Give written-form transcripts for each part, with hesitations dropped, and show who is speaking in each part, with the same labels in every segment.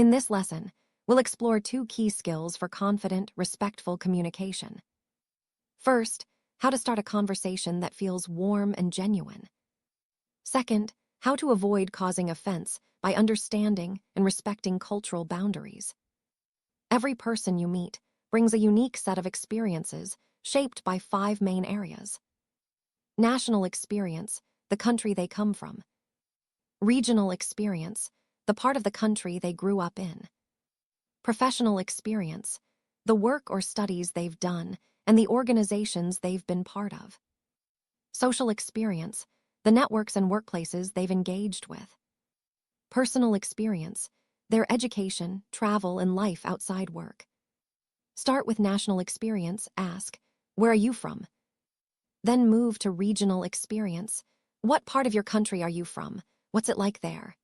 Speaker 1: In this lesson, we'll explore two key skills for confident, respectful communication. First, how to start a conversation that feels warm and genuine. Second, how to avoid causing offense by understanding and respecting cultural boundaries. Every person you meet brings a unique set of experiences shaped by 5 main areas. National experience, the country they come from. Regional experience, the part of the country they grew up in. Professional experience, the work or studies they've done and the organizations they've been part of. Social experience, the networks and workplaces they've engaged with. Personal experience, their education, travel, and life outside work. Start with national experience, ask, where are you from? Then move to regional experience. What part of your country are you from? What's it like there?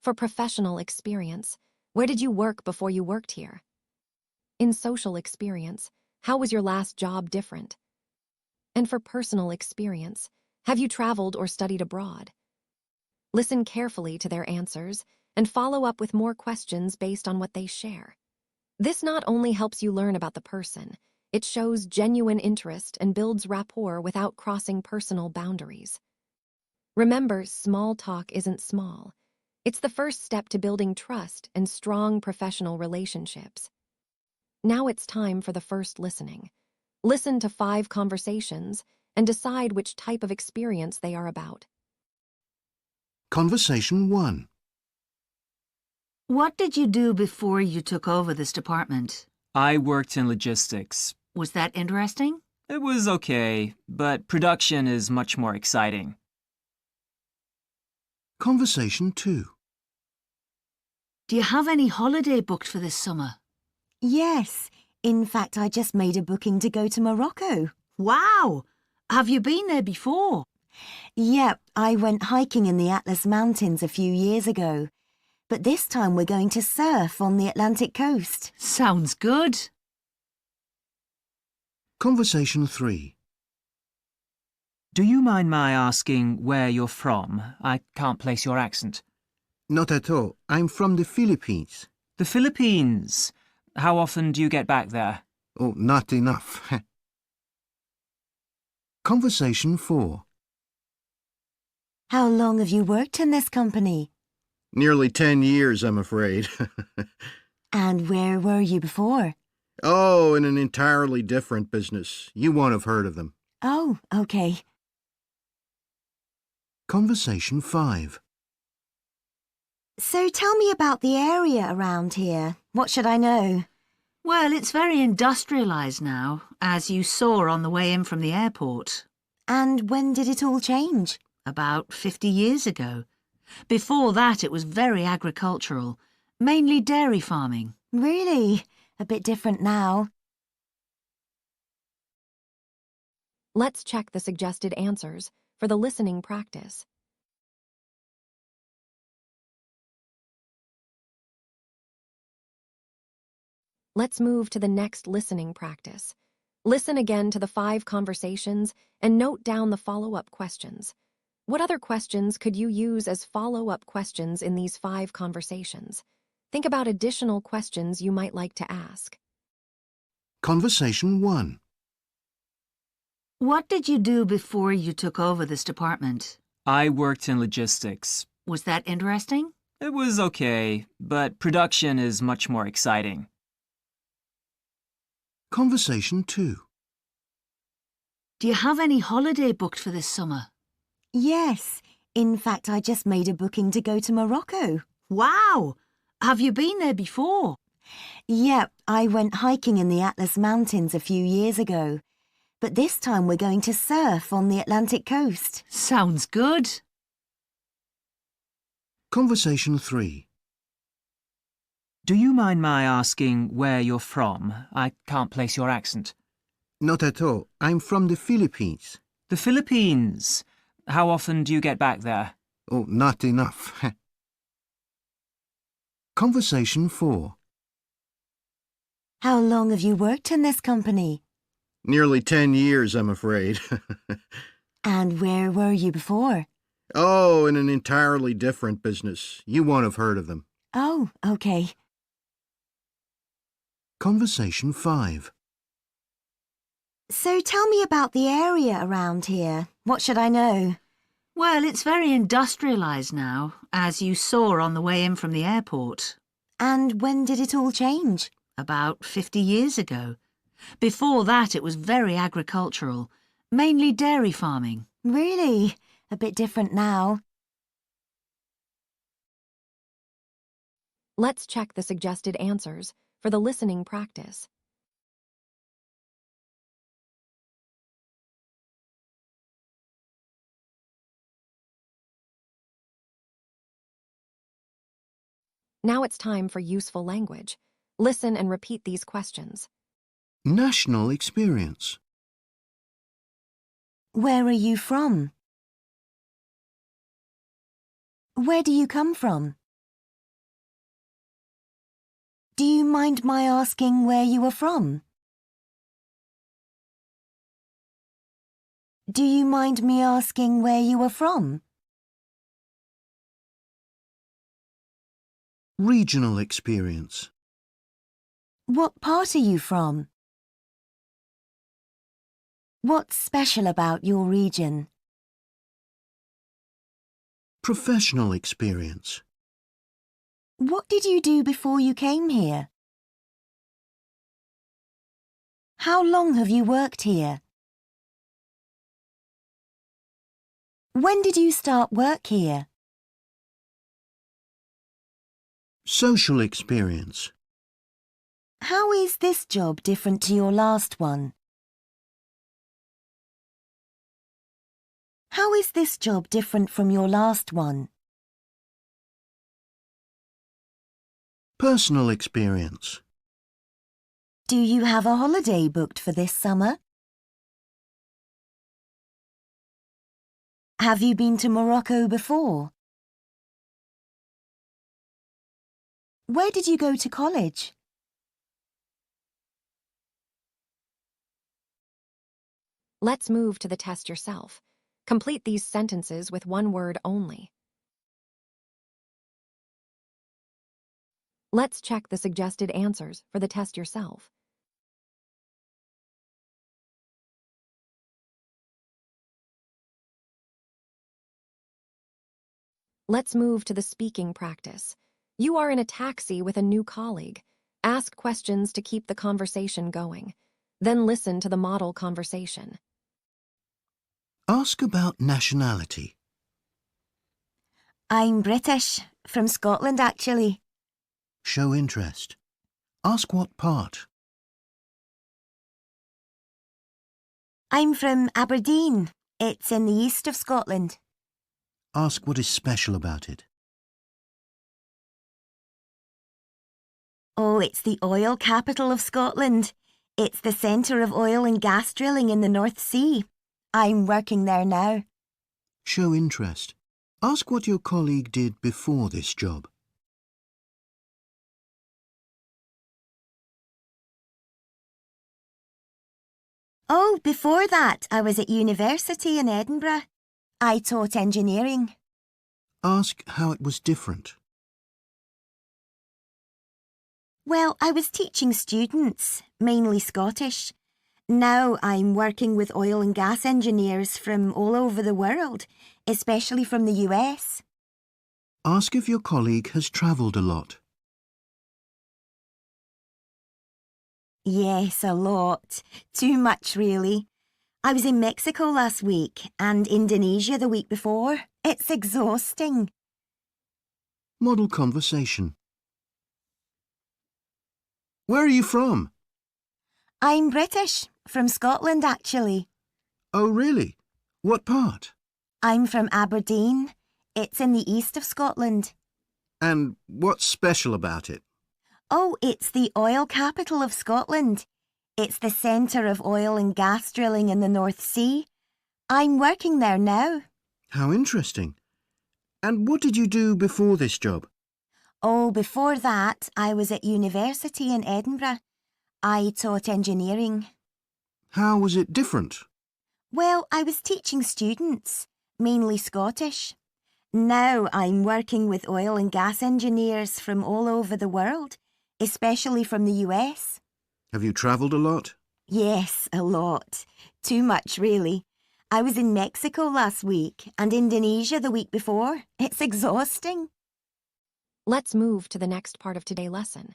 Speaker 1: For professional experience, where did you work before you worked here? In social experience, how was your last job different? And for personal experience, have you traveled or studied abroad? Listen carefully to their answers and follow up with more questions based on what they share. This not only helps you learn about the person, it shows genuine interest and builds rapport without crossing personal boundaries. Remember, small talk isn't small. It's the first step to building trust and strong professional relationships. Now it's time for the first listening. Listen to 5 conversations and decide which type of experience they are about.
Speaker 2: Conversation 1.
Speaker 3: What did you do before you took over this department?
Speaker 4: I worked in logistics.
Speaker 3: Was that interesting?
Speaker 4: It was okay, but production is much more exciting.
Speaker 2: Conversation 2.
Speaker 3: Do you have any holiday booked for this summer?
Speaker 5: Yes. In fact, I just made a booking to go to Morocco.
Speaker 3: Wow! Have you been there before?
Speaker 5: Yep, I went hiking in the Atlas Mountains a few years ago. But this time we're going to surf on the Atlantic coast.
Speaker 3: Sounds good.
Speaker 2: Conversation 3.
Speaker 4: Do you mind my asking where you're from? I can't place your accent.
Speaker 2: Not at all. I'm from the Philippines.
Speaker 4: The Philippines. How often do you get back there?
Speaker 2: Oh, not enough. Conversation 4.
Speaker 5: How long have you worked in this company?
Speaker 2: Nearly 10 years, I'm afraid.
Speaker 5: And where were you before?
Speaker 2: Oh, in an entirely different business. You won't have heard of them.
Speaker 5: Oh, okay.
Speaker 2: Conversation 5.
Speaker 5: So tell me about the area around here. What should I know?
Speaker 3: Well, it's very industrialised now, as you saw on the way in from the airport.
Speaker 5: And when did it all change?
Speaker 3: About 50 years ago. Before that, it was very agricultural, mainly dairy farming.
Speaker 5: Really? A bit different now.
Speaker 1: Let's check the suggested answers for the listening practice. Let's move to the next listening practice. Listen again to the 5 conversations and note down the follow-up questions. What other questions could you use as follow-up questions in these 5 conversations? Think about additional questions you might like to ask.
Speaker 2: Conversation 1.
Speaker 3: What did you do before you took over this department?
Speaker 4: I worked in logistics.
Speaker 3: Was that interesting?
Speaker 4: It was okay, but production is much more exciting.
Speaker 2: Conversation 2.
Speaker 3: Do you have any holiday booked for this summer?
Speaker 5: Yes. In fact, I just made a booking to go to Morocco.
Speaker 3: Wow! Have you been there before?
Speaker 5: Yep, I went hiking in the Atlas Mountains a few years ago. But this time we're going to surf on the Atlantic coast.
Speaker 3: Sounds good.
Speaker 2: Conversation 3.
Speaker 4: Do you mind my asking where you're from? I can't place your accent.
Speaker 2: Not at all. I'm from the Philippines.
Speaker 4: The Philippines. How often do you get back there?
Speaker 2: Oh, not enough. Conversation 4.
Speaker 5: How long have you worked in this company?
Speaker 2: Nearly 10 years, I'm afraid.
Speaker 5: And where were you before?
Speaker 2: Oh, in an entirely different business. You won't have heard of them.
Speaker 5: Oh, OK.
Speaker 2: Conversation 5.
Speaker 5: So tell me about the area around here. What should I know?
Speaker 3: Well, it's very industrialised now, as you saw on the way in from the airport.
Speaker 5: And when did it all change?
Speaker 3: About 50 years ago. Before that, it was very agricultural, mainly dairy farming.
Speaker 5: Really? A bit different now.
Speaker 1: Let's check the suggested answers for the listening practice. Now it's time for useful language. Listen and repeat these questions.
Speaker 2: National experience.
Speaker 5: Where are you from? Where do you come from? Do you mind my asking where you are from? Do you mind me asking where you are from?
Speaker 2: Regional experience.
Speaker 5: What part are you from? What's special about your region?
Speaker 2: Professional experience.
Speaker 5: What did you do before you came here? How long have you worked here? When did you start work here?
Speaker 2: Social experience.
Speaker 5: How is this job different to your last one? How is this job different from your last one?
Speaker 2: Personal experience.
Speaker 5: Do you have a holiday booked for this summer? Have you been to Morocco before? Where did you go to college?
Speaker 1: Let's move to the test yourself. Complete these sentences with one word only. Let's check the suggested answers for the test yourself. Let's move to the speaking practice. You are in a taxi with a new colleague. Ask questions to keep the conversation going. Then listen to the model conversation.
Speaker 2: Ask about nationality.
Speaker 5: I'm British, from Scotland actually.
Speaker 2: Show interest. Ask what part.
Speaker 5: I'm from Aberdeen. It's in the east of Scotland.
Speaker 2: Ask what is special about it.
Speaker 5: Oh, it's the oil capital of Scotland. It's the centre of oil and gas drilling in the North Sea. I'm working there now.
Speaker 2: Show interest. Ask what your colleague did before this job.
Speaker 5: Oh, before that, I was at university in Edinburgh. I taught engineering.
Speaker 2: Ask how it was different.
Speaker 5: Well, I was teaching students, mainly Scottish. Now I'm working with oil and gas engineers from all over the world, especially from the US.
Speaker 2: Ask if your colleague has travelled a lot.
Speaker 5: Yes, a lot. Too much, really. I was in Mexico last week and Indonesia the week before. It's exhausting.
Speaker 2: Model conversation. Where are you from?
Speaker 5: I'm British, from Scotland actually.
Speaker 2: Oh, really? What part?
Speaker 5: I'm from Aberdeen. It's in the east of Scotland.
Speaker 2: And what's special about it?
Speaker 5: Oh, it's the oil capital of Scotland. It's the centre of oil and gas drilling in the North Sea. I'm working there now.
Speaker 2: How interesting. And what did you do before this job?
Speaker 5: Oh, before that, I was at university in Edinburgh. I taught engineering.
Speaker 2: How was it different?
Speaker 5: Well, I was teaching students, mainly Scottish. Now I'm working with oil and gas engineers from all over the world, especially from the US.
Speaker 2: Have you travelled a lot?
Speaker 5: Yes, a lot. Too much, really. I was in Mexico last week and Indonesia the week before. It's exhausting.
Speaker 1: Let's move to the next part of today's lesson.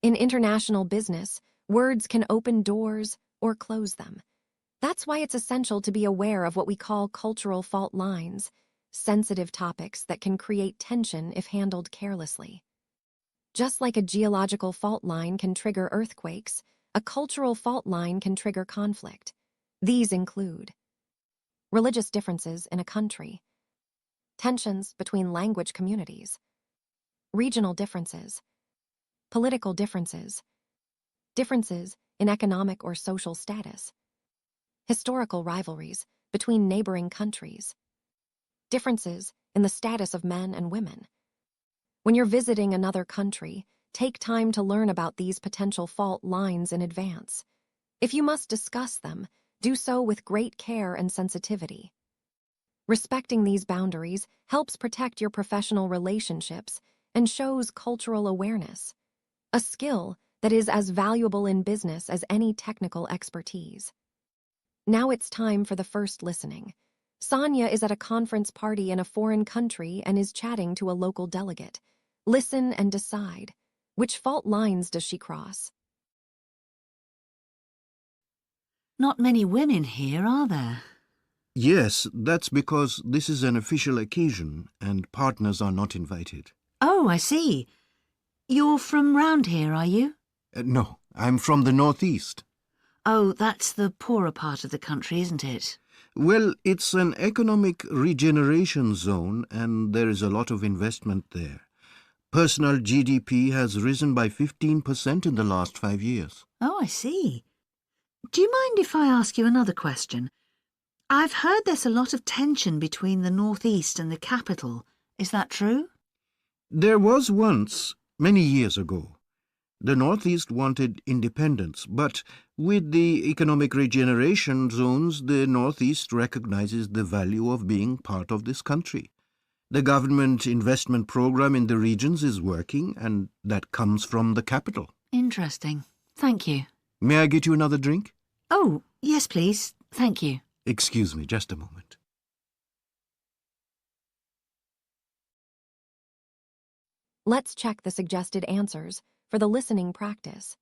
Speaker 1: In international business, words can open doors or close them. That's why it's essential to be aware of what we call cultural fault lines, sensitive topics that can create tension if handled carelessly. Just like a geological fault line can trigger earthquakes, a cultural fault line can trigger conflict. These include religious differences in a country, tensions between language communities, regional differences, political differences, differences in economic or social status, historical rivalries between neighboring countries, differences in the status of men and women. When you're visiting another country, take time to learn about these potential fault lines in advance. If you must discuss them, do so with great care and sensitivity. Respecting these boundaries helps protect your professional relationships and shows cultural awareness, a skill that is as valuable in business as any technical expertise. Now it's time for the first listening. Sonia is at a conference party in a foreign country and is chatting to a local delegate. Listen and decide. Which fault lines does she cross?
Speaker 3: Not many women here, are there?
Speaker 2: Yes, that's because this is an official occasion and partners are not invited.
Speaker 3: Oh, I see. You're from round here, are you?
Speaker 2: No, I'm from the northeast.
Speaker 3: Oh, that's the poorer part of the country, isn't it?
Speaker 2: Well, it's an economic regeneration zone and there is a lot of investment there. Personal GDP has risen by 15% in the last 5 years.
Speaker 3: Oh, I see. Do you mind if I ask you another question? I've heard there's a lot of tension between the northeast and the capital. Is that true?
Speaker 2: There was once, many years ago. The northeast wanted independence, but with the economic regeneration zones, the northeast recognizes the value of being part of this country. The government investment program in the regions is working, and that comes from the capital.
Speaker 3: Interesting. Thank you.
Speaker 2: May I get you another drink?
Speaker 3: Oh, yes, please. Thank you.
Speaker 2: Excuse me, just a moment.
Speaker 1: Let's check the suggested answers for the listening practice.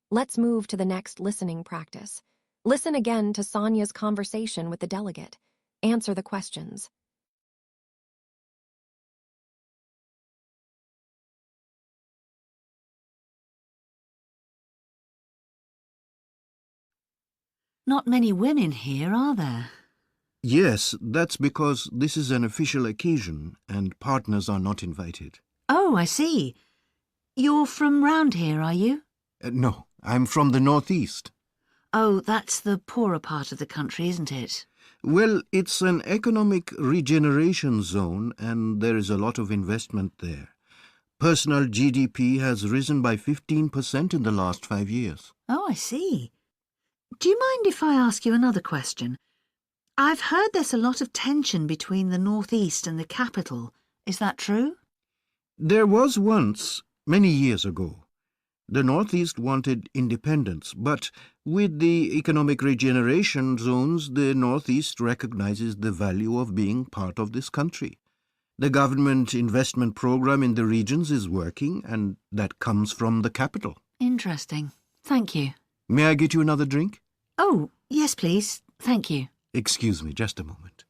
Speaker 1: Let's move to the next listening practice. Listen again to Sonia's conversation with the delegate. Answer the questions.
Speaker 3: Not many women here, are there?
Speaker 2: Yes, that's because this is an official occasion and partners are not invited.
Speaker 3: Oh, I see. You're from round here, are you?
Speaker 2: No, I'm from the northeast.
Speaker 3: Oh, that's the poorer part of the country, isn't it?
Speaker 2: Well, it's an economic regeneration zone and there is a lot of investment there. Personal GDP has risen by 15% in the last 5 years.
Speaker 3: Oh, I see. Do you mind if I ask you another question? I've heard there's a lot of tension between the northeast and the capital. Is that true?
Speaker 2: There was once, many years ago. The northeast wanted independence, but with the economic regeneration zones, the northeast recognizes the value of being part of this country. The government investment program in the regions is working, and that comes from the capital.
Speaker 3: Interesting. Thank you.
Speaker 2: May I get you another drink?
Speaker 3: Oh, yes, please. Thank you.
Speaker 2: Excuse me, just a moment.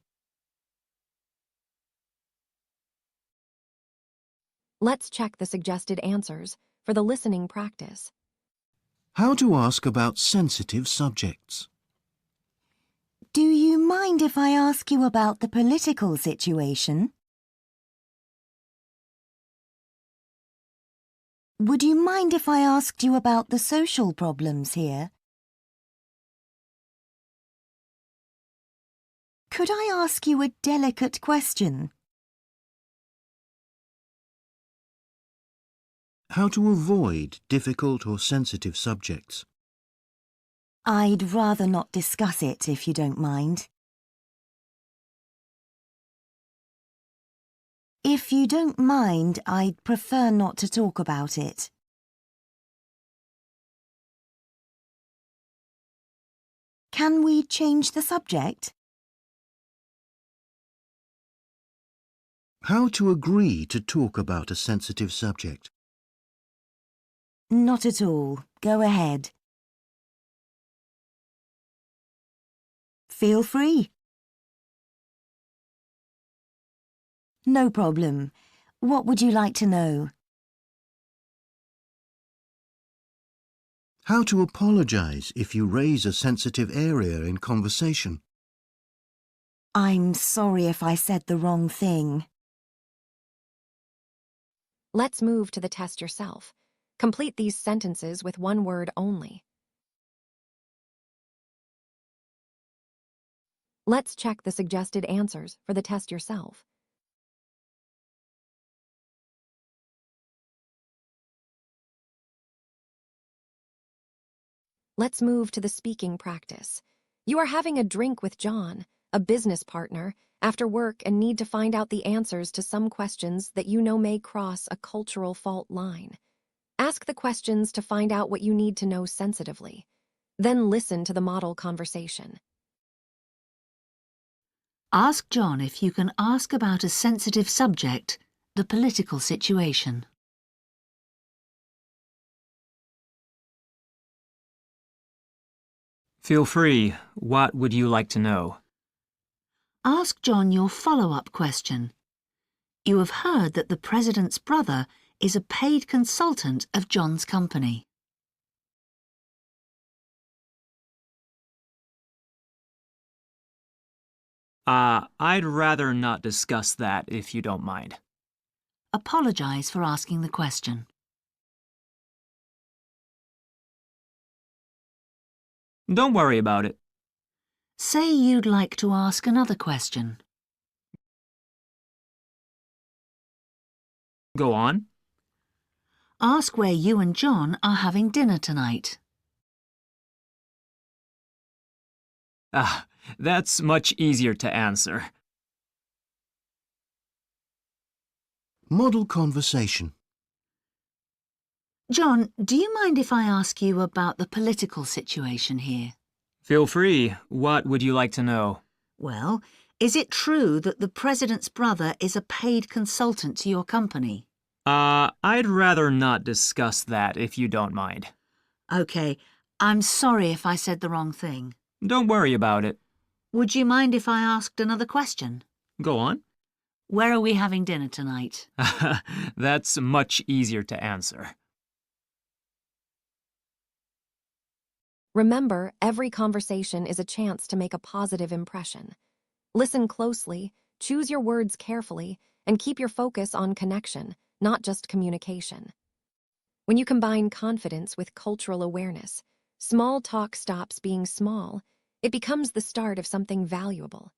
Speaker 1: Let's check the suggested answers for the listening practice.
Speaker 2: How to ask about sensitive subjects.
Speaker 5: Do you mind if I ask you about the political situation? Would you mind if I asked you about the social problems here? Could I ask you a delicate question?
Speaker 2: How to avoid difficult or sensitive subjects.
Speaker 5: I'd rather not discuss it if you don't mind. If you don't mind, I'd prefer not to talk about it. Can we change the subject?
Speaker 2: How to agree to talk about a sensitive subject.
Speaker 5: Not at all. Go ahead. Feel free. No problem. What would you like to know?
Speaker 2: How to apologize if you raise a sensitive area in conversation.
Speaker 5: I'm sorry if I said the wrong thing.
Speaker 1: Let's move to the test yourself. Complete these sentences with one word only. Let's check the suggested answers for the test yourself. Let's move to the speaking practice. You are having a drink with John, a business partner, after work and need to find out the answers to some questions that you know may cross a cultural fault line. Ask the questions to find out what you need to know sensitively. Then listen to the model conversation.
Speaker 3: Ask John if you can ask about a sensitive subject, the political situation.
Speaker 4: Feel free. What would you like to know?
Speaker 3: Ask John your follow-up question. You have heard that the president's brother is a paid consultant of John's company.
Speaker 4: I'd rather not discuss that if you don't mind.
Speaker 3: Apologize for asking the question.
Speaker 4: Don't worry about it.
Speaker 3: Say you'd like to ask another question.
Speaker 4: Go on.
Speaker 3: Ask where you and John are having dinner tonight.
Speaker 4: That's much easier to answer.
Speaker 2: Model conversation.
Speaker 3: John, do you mind if I ask you about the political situation here?
Speaker 4: Feel free. What would you like to know?
Speaker 3: Well, is it true that the president's brother is a paid consultant to your company?
Speaker 4: I'd rather not discuss that if you don't mind.
Speaker 3: OK, I'm sorry if I said the wrong thing.
Speaker 4: Don't worry about it.
Speaker 3: Would you mind if I asked another question?
Speaker 4: Go on.
Speaker 3: Where are we having dinner tonight?
Speaker 4: That's much easier to answer.
Speaker 1: Remember, every conversation is a chance to make a positive impression. Listen closely, choose your words carefully, and keep your focus on connection, not just communication. When you combine confidence with cultural awareness, small talk stops being small. It becomes the start of something valuable.